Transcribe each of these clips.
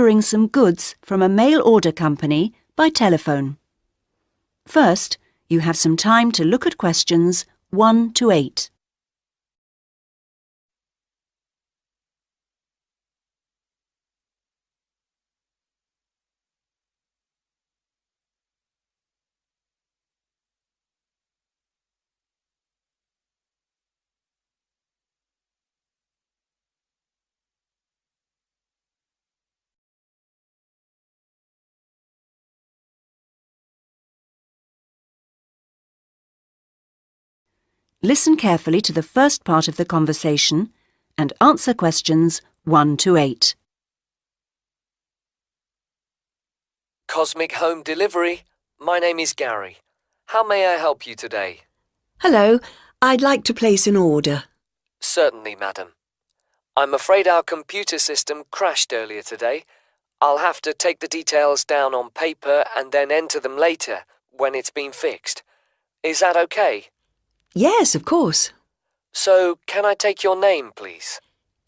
ordering some goods from a mail order company by telephone. First, you have some time to look at questions 1 to 8. Listen carefully to the first part of the conversation and answer questions 1 to 8. Cosmic Home Delivery. My name is Gary. How may I help you today? Hello, I'd like to place an order. Certainly, madam. I'm afraid our computer system crashed earlier today. I'll have to take the details down on paper and then enter them later when it's been fixed. Is that okay? Yes, of course. So, can I take your name, please?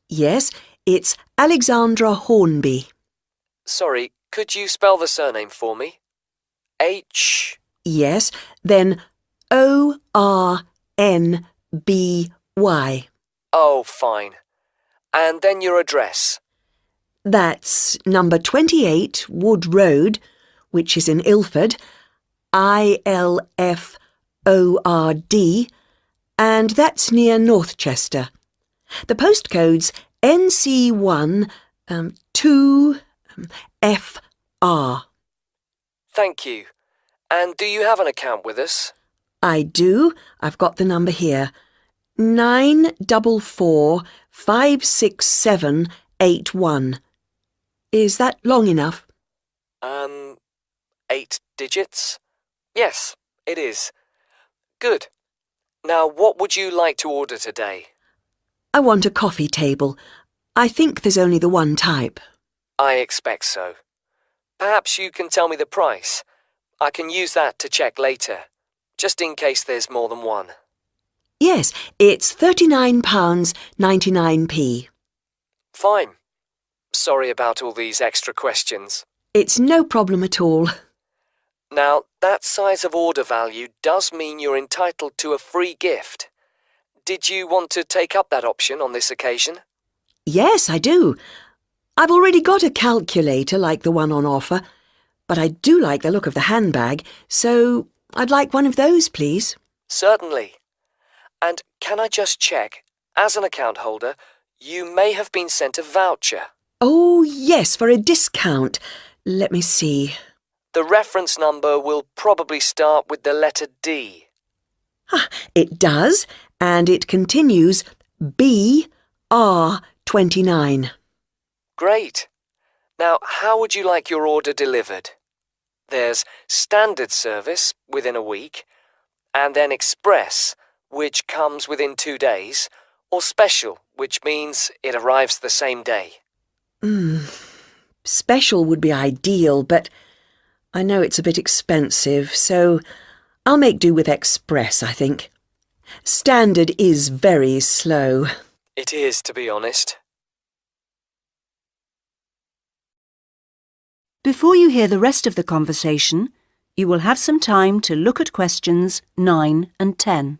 Yes, it's Alexandra Hornby. Sorry, could you spell the surname for me? H... Yes, then Ornby. Oh, fine. And then your address. That's number 28 Wood Road, which is in Ilford, ILFORD, and that's near Northchester. The postcode's NC1 2FR. Thank you. And do you have an account with us? I do. I've got the number here. 944567881. Is that long enough? 8 digits? Yes, it is. Good. Now, what would you like to order today? I want a coffee table. I think there's only the one type. I expect so. Perhaps you can tell me the price. I can use that to check later, just in case there's more than one. Yes, it's £39.99p. Fine. Sorry about all these extra questions. It's no problem at all. Now, that size of order value does mean you're entitled to a free gift. Did you want to take up that option on this occasion? Yes, I do. I've already got a calculator like the one on offer, but I do like the look of the handbag, so I'd like one of those, please. Certainly. And can I just check, as an account holder, you may have been sent a voucher. Oh, yes, for a discount. Let me see. The reference number will probably start with the letter D. It does, and it continues BR29. Great. Now, how would you like your order delivered? There's standard service within a week, and then express, which comes within 2 days, or special, which means it arrives the same day. Special would be ideal, but I know it's a bit expensive, so I'll make do with express, I think. Standard is very slow. It is, to be honest. Before you hear the rest of the conversation, you will have some time to look at questions 9 and 10.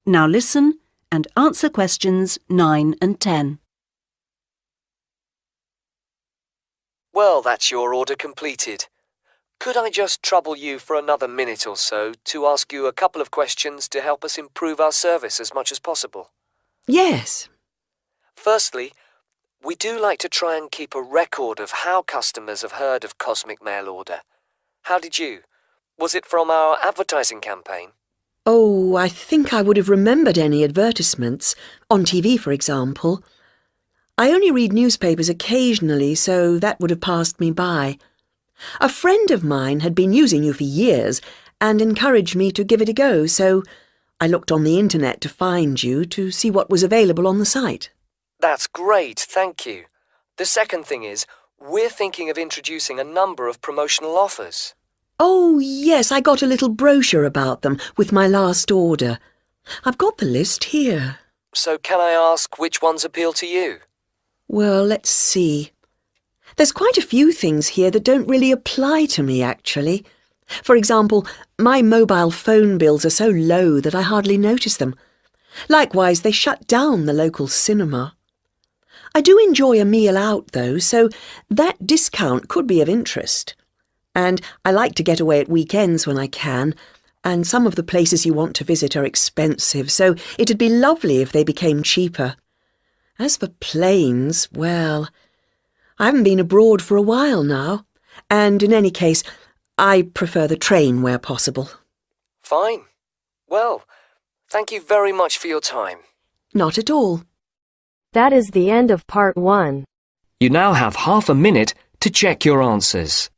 Now listen and answer questions 9 and 10. Well, that's your order completed. Could I just trouble you for another minute or so to ask you a couple of questions to help us improve our service as much as possible? Yes. Firstly, we do like to try and keep a record of how customers have heard of Cosmic Mail Order. How did you? Was it from our advertising campaign? Oh, I think I would have remembered any advertisements, on TV, for example. I only read newspapers occasionally, so that would have passed me by. A friend of mine had been using you for years and encouraged me to give it a go, so I looked on the internet to find you to see what was available on the site. That's great, thank you. The second thing is, we're thinking of introducing a number of promotional offers. Oh, yes, I got a little brochure about them with my last order. I've got the list here. So can I ask which ones appeal to you? Well, let's see. There's quite a few things here that don't really apply to me, actually. For example, my mobile phone bills are so low that I hardly notice them. Likewise, they shut down the local cinema. I do enjoy a meal out, though, so that discount could be of interest. And I like to get away at weekends when I can, and some of the places you want to visit are expensive, so it'd be lovely if they became cheaper. As for planes, well, I haven't been abroad for a while now, and in any case, I prefer the train where possible. Fine. Well, thank you very much for your time. Not at all. That is the end of part 1. You now have half a minute to check your answers.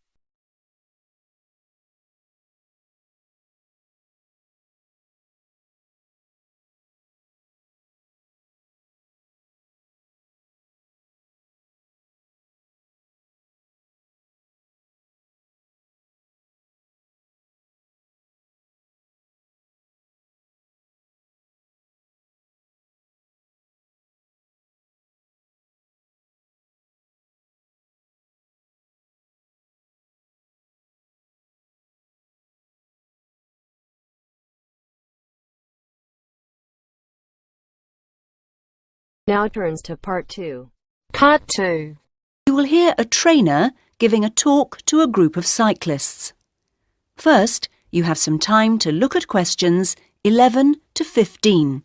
Now turns to part 2. Part 2. You will hear a trainer giving a talk to a group of cyclists. First, you have some time to look at questions 11 to 15.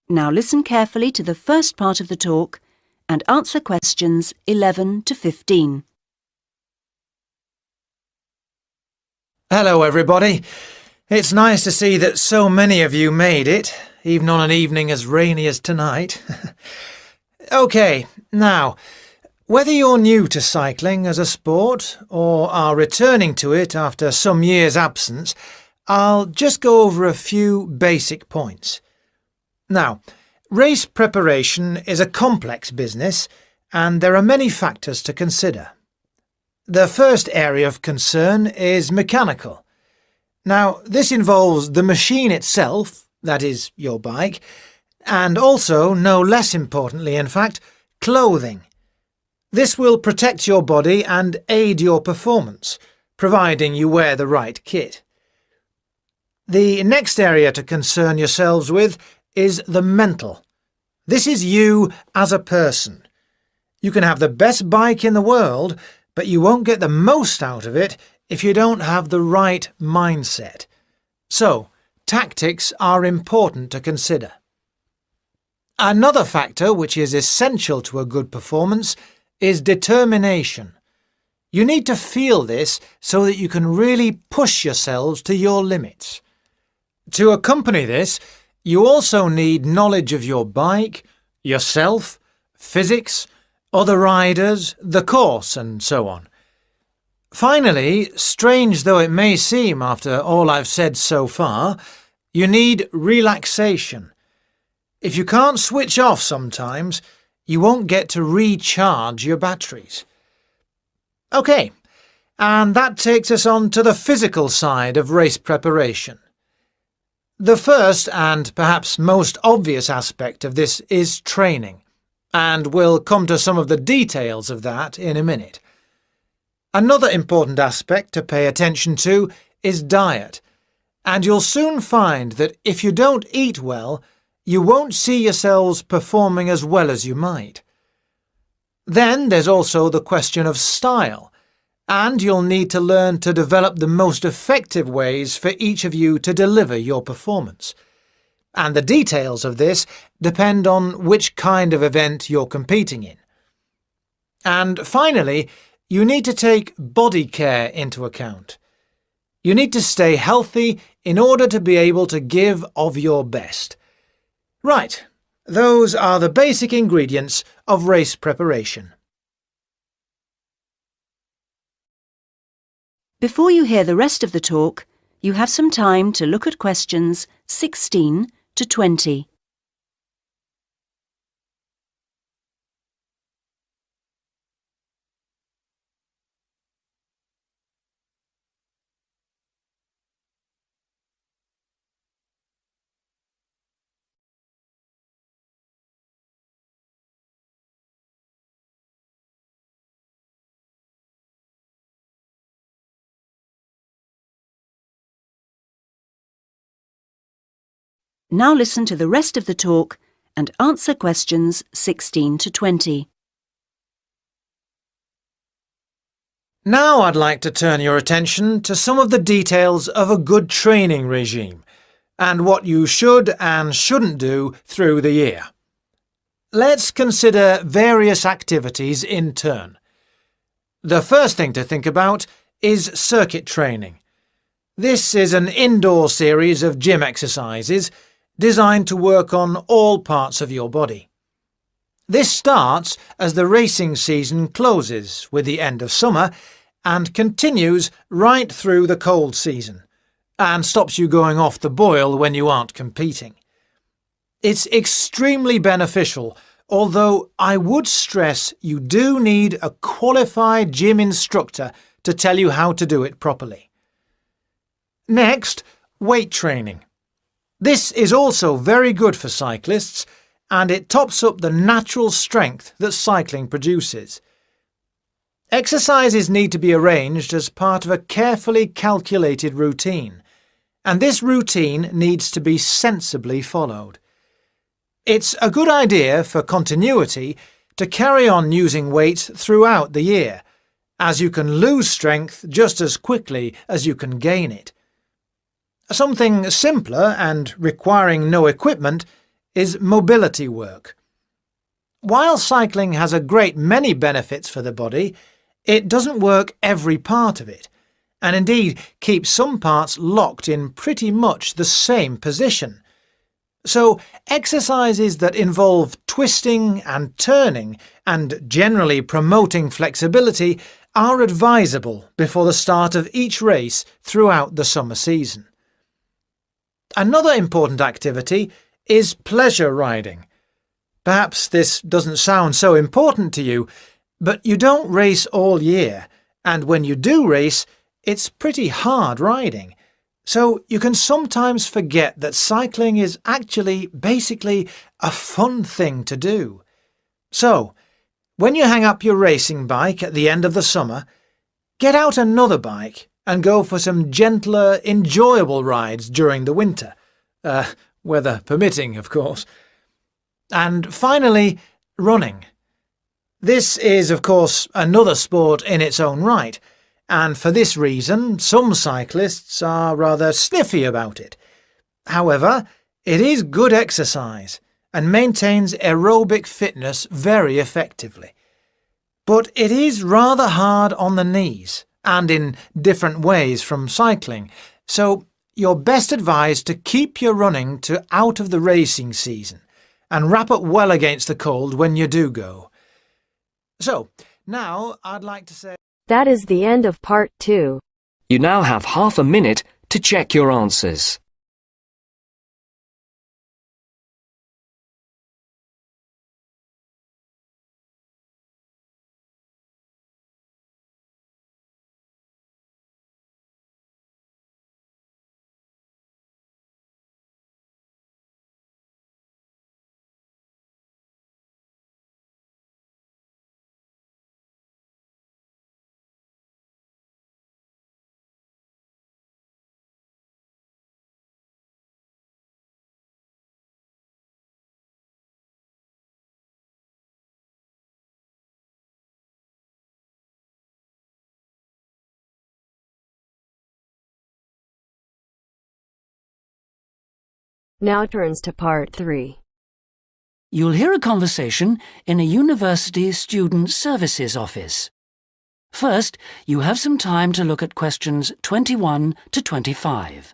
Now listen carefully to the first part of the talk and answer questions 11 to 15. Hello everybody. It's nice to see that so many of you made it, even on an evening as rainy as tonight. OK, now, whether you're new to cycling as a sport or are returning to it after some years' absence, I'll just go over a few basic points. Now, race preparation is a complex business and there are many factors to consider. The first area of concern is mechanical. Now, this involves the machine itself, that is, your bike, and also, no less importantly in fact, clothing. This will protect your body and aid your performance, providing you wear the right kit. The next area to concern yourselves with is the mental. This is you as a person. You can have the best bike in the world, but you won't get the most out of it if you don't have the right mindset. So, tactics are important to consider. Another factor which is essential to a good performance is determination. You need to feel this so that you can really push yourselves to your limits. To accompany this, you also need knowledge of your bike, yourself, physics, other riders, the course, and so on. Finally, strange though it may seem after all I've said so far, you need relaxation. If you can't switch off sometimes, you won't get to recharge your batteries. OK, and that takes us on to the physical side of race preparation. The first and perhaps most obvious aspect of this is training, and we'll come to some of the details of that in a minute. Another important aspect to pay attention to is diet, and you'll soon find that if you don't eat well, you won't see yourselves performing as well as you might. Then there's also the question of style, and you'll need to learn to develop the most effective ways for each of you to deliver your performance. And the details of this depend on which kind of event you're competing in. And finally, you need to take body care into account. You need to stay healthy in order to be able to give of your best. Right, those are the basic ingredients of race preparation. Before you hear the rest of the talk, you have some time to look at questions 16 to 20. Now listen to the rest of the talk and answer questions 16 to 20. Now I'd like to turn your attention to some of the details of a good training regime and what you should and shouldn't do through the year. Let's consider various activities in turn. The first thing to think about is circuit training. This is an indoor series of gym exercises designed to work on all parts of your body. This starts as the racing season closes with the end of summer and continues right through the cold season, and stops you going off the boil when you aren't competing. It's extremely beneficial, although I would stress you do need a qualified gym instructor to tell you how to do it properly. Next, weight training. This is also very good for cyclists, and it tops up the natural strength that cycling produces. Exercises need to be arranged as part of a carefully calculated routine, and this routine needs to be sensibly followed. It's a good idea for continuity to carry on using weights throughout the year, as you can lose strength just as quickly as you can gain it. Something simpler and requiring no equipment is mobility work. While cycling has a great many benefits for the body, it doesn't work every part of it, and indeed keeps some parts locked in pretty much the same position. So exercises that involve twisting and turning and generally promoting flexibility are advisable before the start of each race throughout the summer season. Another important activity is pleasure riding. Perhaps this doesn't sound so important to you, but you don't race all year, and when you do race, it's pretty hard riding. So you can sometimes forget that cycling is actually basically a fun thing to do. So, when you hang up your racing bike at the end of the summer, get out another bike and go for some gentler, enjoyable rides during the winter. Weather permitting, of course. And finally, running. This is, of course, another sport in its own right, and for this reason some cyclists are rather sniffy about it. However, it is good exercise and maintains aerobic fitness very effectively. But it is rather hard on the knees, and in different ways from cycling, so you're best advised to keep your running to out of the racing season, and wrap up well against the cold when you do go. So, now I'd like to say... That is the end of part 2. You now have half a minute to check your answers. Now turns to part 3. You'll hear a conversation in a university student services office. First, you have some time to look at questions 21 to 25.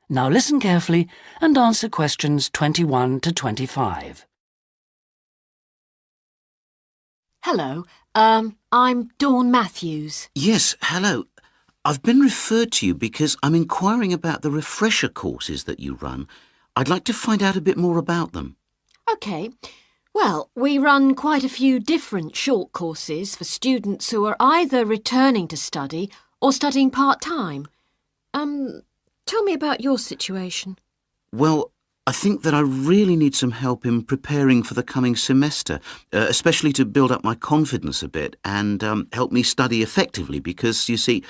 Now listen carefully and answer questions 21 to 25. Hello, I'm Dawn Matthews. Yes, hello. I've been referred to you because I'm inquiring about the refresher courses that you run. I'd like to find out a bit more about them. OK. Well, we run quite a few different short courses for students who are either returning to study or studying part-time. Tell me about your situation. Well, I think that I really need some help in preparing for the coming semester, especially to build up my confidence a bit and help me study effectively because, you see,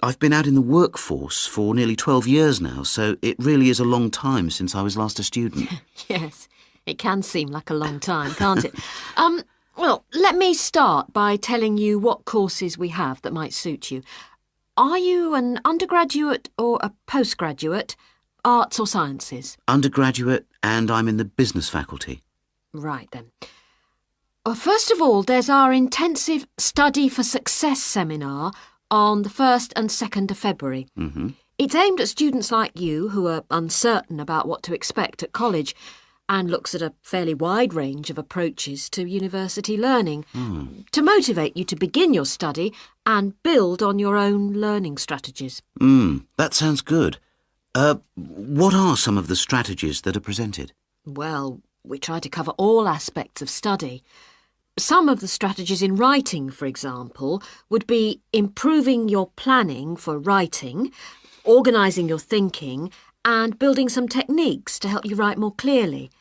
I've been out in the workforce for nearly 12 years now, so it really is a long time since I was last a student. Yes, it can seem like a long time, can't it? Well, let me start by telling you what courses we have that might suit you. Are you an undergraduate or a postgraduate, arts or sciences? Undergraduate, and I'm in the business faculty. Right then. Well, first of all, there's our intensive Study for Success seminar on the 1st and 2nd of February. Mm-hmm. It's aimed at students like you who are uncertain about what to expect at college and looks at a fairly wide range of approaches to university learning to motivate you to begin your study and build on your own learning strategies. That sounds good. What are some of the strategies that are presented? Well, we try to cover all aspects of study. Some of the strategies in writing, for example, would be improving your planning for writing, organising your thinking, and building some techniques to help you write more clearly.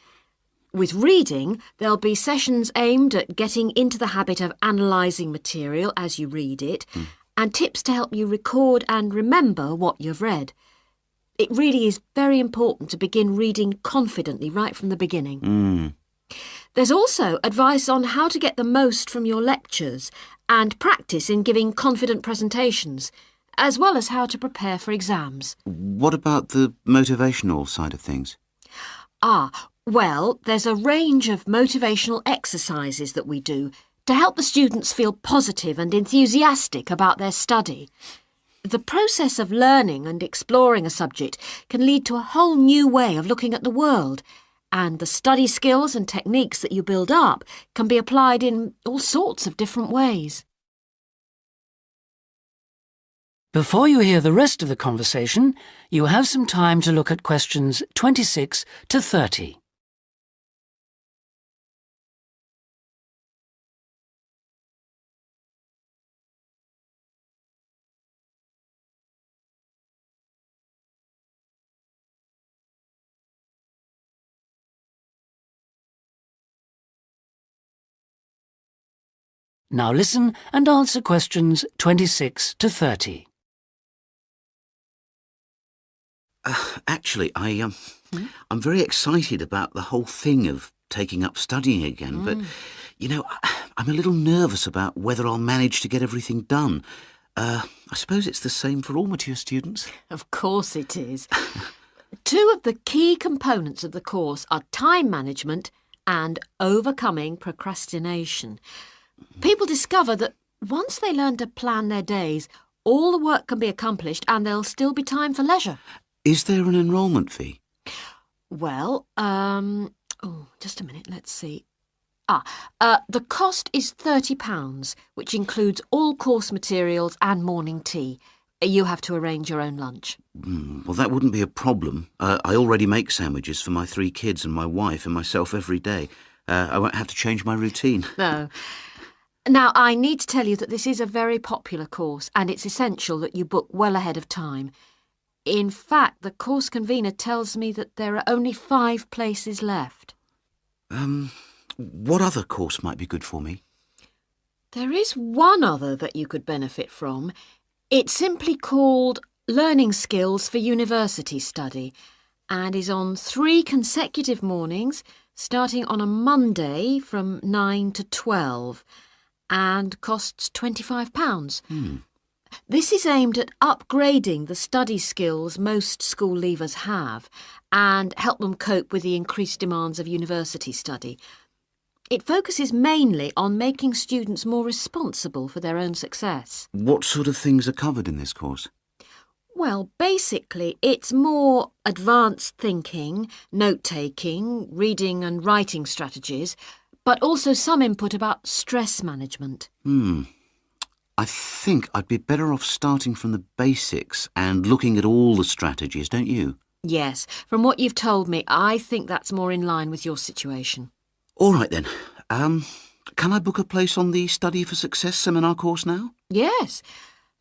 With reading, there'll be sessions aimed at getting into the habit of analysing material as you read it, and tips to help you record and remember what you've read. It really is very important to begin reading confidently right from the beginning. There's also advice on how to get the most from your lectures and practice in giving confident presentations, as well as how to prepare for exams. What about the motivational side of things? Well, there's a range of motivational exercises that we do to help the students feel positive and enthusiastic about their study. The process of learning and exploring a subject can lead to a whole new way of looking at the world, and the study skills and techniques that you build up can be applied in all sorts of different ways. Before you hear the rest of the conversation, you have some time to look at questions 26 to 30. Now listen and answer questions 26 to 30. Actually, I'm very excited about the whole thing of taking up studying again, but, you know, I'm a little nervous about whether I'll manage to get everything done. I suppose it's the same for all mature students. Of course it is. Two of the key components of the course are time management and overcoming procrastination. People discover that once they learn to plan their days, all the work can be accomplished and there'll still be time for leisure. Is there an enrolment fee? Well, just a minute, let's see. The cost is £30, which includes all course materials and morning tea. You have to arrange your own lunch. Well, that wouldn't be a problem. I already make sandwiches for my 3 kids and my wife and myself every day. I won't have to change my routine. No. Now, I need to tell you that this is a very popular course and it's essential that you book well ahead of time. In fact, the course convener tells me that there are only 5 places left. What other course might be good for me? There is one other that you could benefit from. It's simply called Learning Skills for University Study and is on 3 consecutive mornings starting on a Monday from 9 to 12 and costs £25. This is aimed at upgrading the study skills most school leavers have and help them cope with the increased demands of university study. It focuses mainly on making students more responsible for their own success. What sort of things are covered in this course? Well, basically, it's more advanced thinking, note-taking, reading and writing strategies, but also some input about stress management. I think I'd be better off starting from the basics and looking at all the strategies, don't you? Yes, from what you've told me, I think that's more in line with your situation. All right then. Can I book a place on the Study for Success seminar course now? Yes.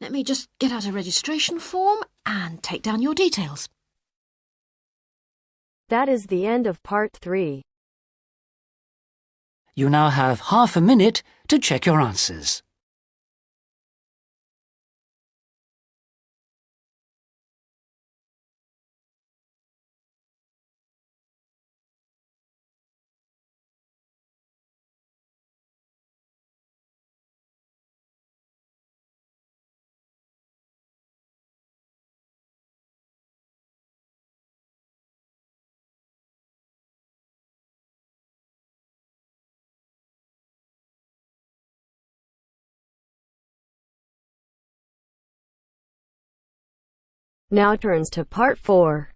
Let me just get out a registration form and take down your details. That is the end of part 3. You now have half a minute to check your answers. Now turns to part 4.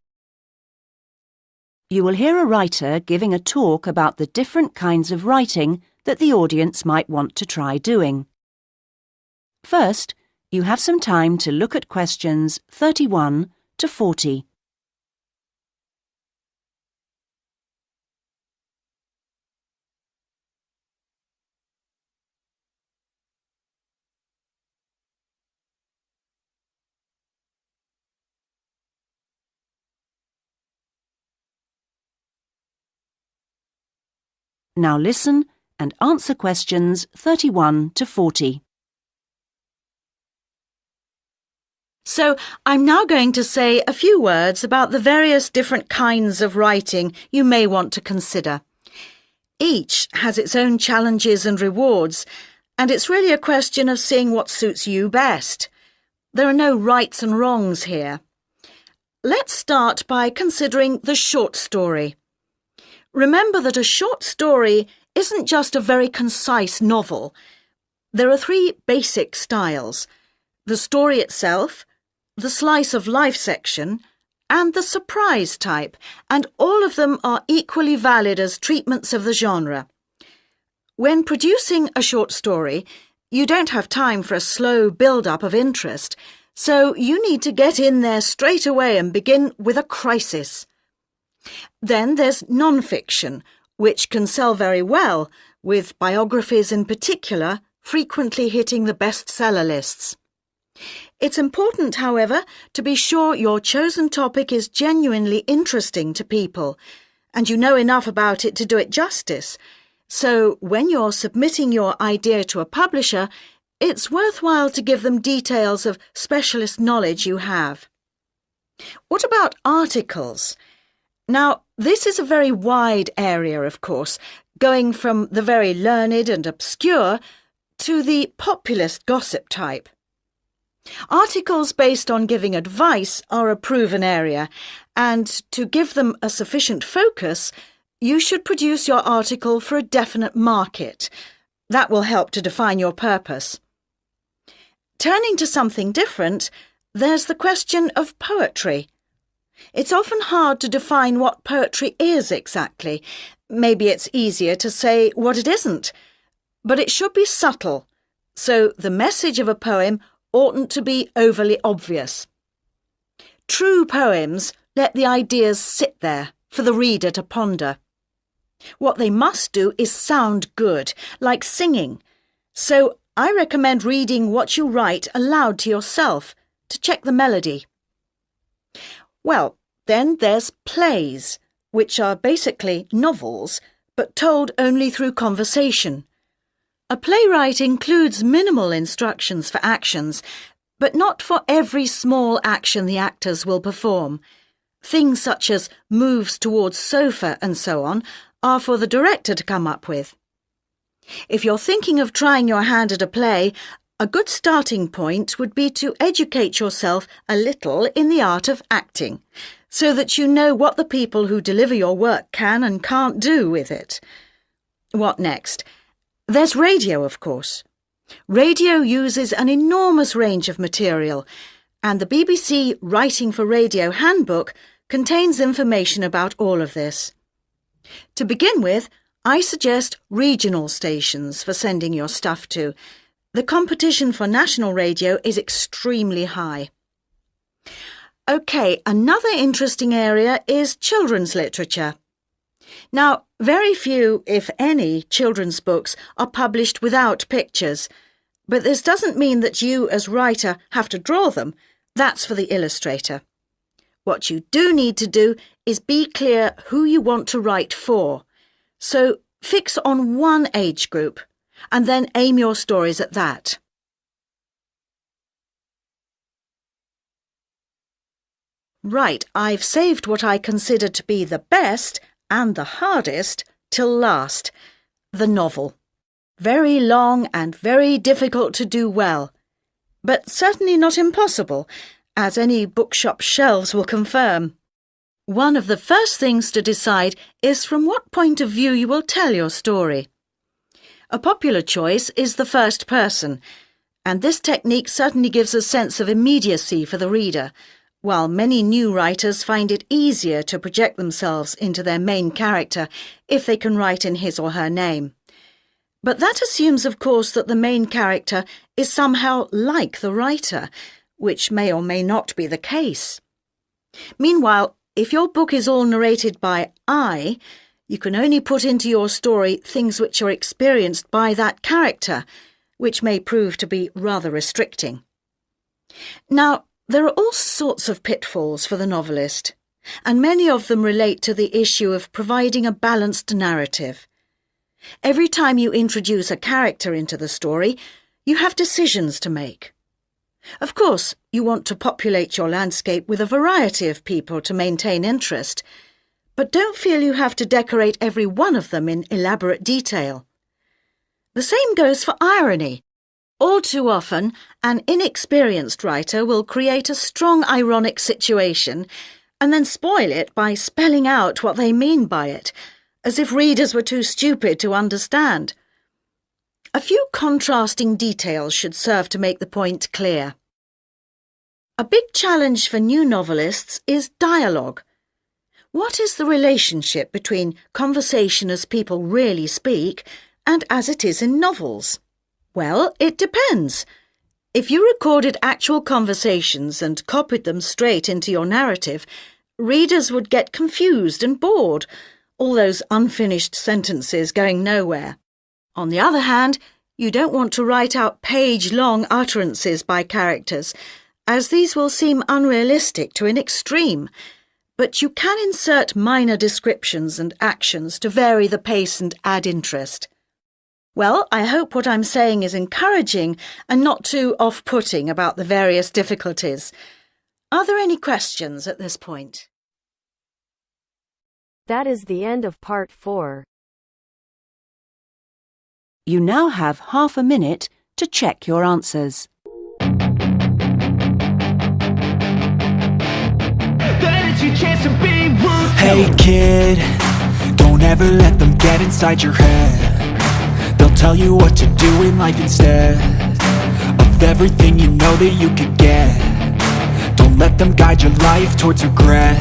You will hear a writer giving a talk about the different kinds of writing that the audience might want to try doing. First, you have some time to look at questions 31 to 40. Now listen and answer questions 31 to 40. So, I'm now going to say a few words about the various different kinds of writing you may want to consider. Each has its own challenges and rewards, and it's really a question of seeing what suits you best. There are no rights and wrongs here. Let's start by considering the short story. Remember that a short story isn't just a very concise novel. There are 3 basic styles: the story itself, the slice of life section, and the surprise type, and all of them are equally valid as treatments of the genre. When producing a short story, you don't have time for a slow build-up of interest, so you need to get in there straight away and begin with a crisis. Then there's non-fiction, which can sell very well, with biographies in particular frequently hitting the bestseller lists. It's important, however, to be sure your chosen topic is genuinely interesting to people, and you know enough about it to do it justice. So when you're submitting your idea to a publisher, it's worthwhile to give them details of specialist knowledge you have. What about articles? Now, this is a very wide area, of course, going from the very learned and obscure to the populist gossip type. Articles based on giving advice are a proven area, and to give them a sufficient focus, you should produce your article for a definite market. That will help to define your purpose. Turning to something different, there's the question of poetry. It's often hard to define what poetry is exactly. Maybe it's easier to say what it isn't. But it should be subtle, so the message of a poem oughtn't to be overly obvious. True poems let the ideas sit there for the reader to ponder. What they must do is sound good, like singing. So I recommend reading what you write aloud to yourself to check the melody. Well, then there's plays, which are basically novels, but told only through conversation. A playwright includes minimal instructions for actions. but not for every small action the actors will perform. Things such as moves towards sofa and so on are for the director to come up with. If you're thinking of trying your hand at a play, a good starting point would be to educate yourself a little in the art of acting, so that you know what the people who deliver your work can and can't do with it. What next? There's radio, of course. Radio uses an enormous range of material, and the BBC Writing for Radio Handbook contains information about all of this. To begin with, I suggest regional stations for sending your stuff to. The competition for national radio is extremely high. OK, another interesting area is children's literature. Now, very few, if any, children's books are published without pictures, but this doesn't mean that you, as writer, have to draw them. That's for the illustrator. What you do need to do is be clear who you want to write for. So fix on one age group, and then aim your stories at that. Right, I've saved what I consider to be the best and the hardest till last, the novel. Very long and very difficult to do well, but certainly not impossible, as any bookshop shelves will confirm. One of the first things to decide is from what point of view you will tell your story. A popular choice is the first person, and this technique certainly gives a sense of immediacy for the reader, while many new writers find it easier to project themselves into their main character if they can write in his or her name. But that assumes, of course, that the main character is somehow like the writer, which may or may not be the case. Meanwhile, if your book is all narrated by I, you can only put into your story things which are experienced by that character, which may prove to be rather restricting. Now, there are all sorts of pitfalls for the novelist, and many of them relate to the issue of providing a balanced narrative. Every time you introduce a character into the story, you have decisions to make. Of course, you want to populate your landscape with a variety of people to maintain interest, but don't feel you have to decorate every one of them in elaborate detail. The same goes for irony. All too often, an inexperienced writer will create a strong ironic situation and then spoil it by spelling out what they mean by it, as if readers were too stupid to understand. A few contrasting details should serve to make the point clear. A big challenge for new novelists is dialogue. What is the relationship between conversation as people really speak and as it is in novels? Well, it depends. If you recorded actual conversations and copied them straight into your narrative, readers would get confused and bored, all those unfinished sentences going nowhere. On the other hand, you don't want to write out page-long utterances by characters, as these will seem unrealistic to an extreme, but you can insert minor descriptions and actions to vary the pace and add interest. Well, I hope what I'm saying is encouraging and not too off-putting about the various difficulties. Are there any questions at this point? That is the end of part 4. You now have half a minute to check your answers. Hey kid, don't ever let them get inside your head. They'll tell you what to do in life instead of everything you know that you could get. Don't let them guide your life towards regret.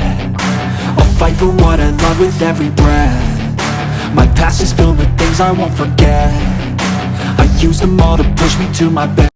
I'll fight for what I love with every breath. My past is filled with things I won't forget. I use them all to push me to my best.